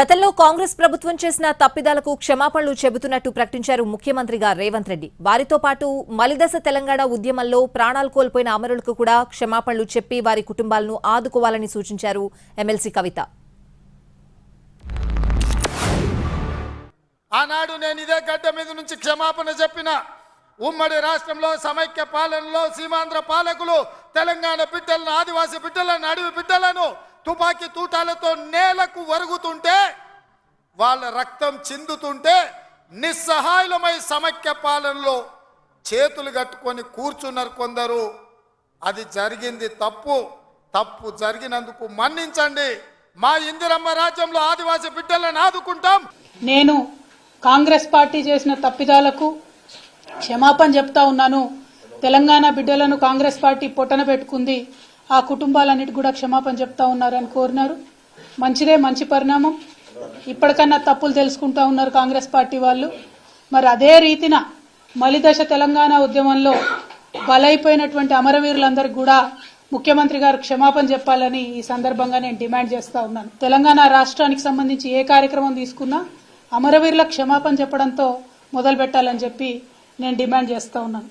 గతంలో కాంగ్రెస్ ప్రభుత్వం చేసిన తప్పిదాలకు క్షమాపణలు చెబుతున్నట్టు ప్రకటించారు ముఖ్యమంత్రిగా రేవంత్ రెడ్డి. వారితో పాటు మలిదశ తెలంగాణ ఉద్యమంలో ప్రాణాలు కోల్పోయిన అమరులకు కూడా క్షమాపణలు చెప్పి వారి కుటుంబాలను ఆదుకోవాలని సూచించారు ఎమ్మెల్సీ కవిత. ఆనాడు నేను ఇదే గడ్డ మీద నుంచి క్షమాపణ చెప్పిన. ఉమ్మడి రాష్ట్రంలో సమైక్య పాలనలో సీమాంధ్ర పాలకులు తెలంగాణ బిడ్డలను, ఆదివాసీ బిడ్డలను, అడవి బిడ్డలను తుపాకీ తూటాలతో నేలకు వరుగుతుంటే, వాళ్ళ రక్తం చిందుతుంటే నిస్సహాయులమై సమైక్య పాలనలో చేతులు కట్టుకొని కూర్చున్నారు కొందరు. అది జరిగింది తప్పు. తప్పు జరిగినందుకు మన్నించండి. మా ఇందిరమ్మ రాజ్యంలో ఆదివాసీ బిడ్డలను ఆదుకుంటాం. నేను కాంగ్రెస్ పార్టీ చేసిన తప్పిదాలకు క్షమాపణ చెప్తా ఉన్నాను. తెలంగాణ బిడ్డలను కాంగ్రెస్ పార్టీ పొట్టన పెట్టుకుంది. ఆ కుటుంబాలన్నిటి కూడా క్షమాపణ చెప్తా ఉన్నారని కోరినారు. మంచిదే, మంచి పరిణామం. ఇప్పటికన్నా తప్పులు తెలుసుకుంటా ఉన్నారు కాంగ్రెస్ పార్టీ వాళ్ళు. మరి అదే రీతిన మలిదశ తెలంగాణ ఉద్యమంలో బలైపోయినటువంటి అమరవీరులందరికీ కూడా ముఖ్యమంత్రి గారు క్షమాపణ చెప్పాలని ఈ సందర్భంగా నేను డిమాండ్ చేస్తా ఉన్నాను. తెలంగాణ రాష్ట్రానికి సంబంధించి ఏ కార్యక్రమం తీసుకున్నా అమరవీరులకు క్షమాపణ చెప్పడంతో మొదలు పెట్టాలని చెప్పి నేను డిమాండ్ చేస్తా ఉన్నాను.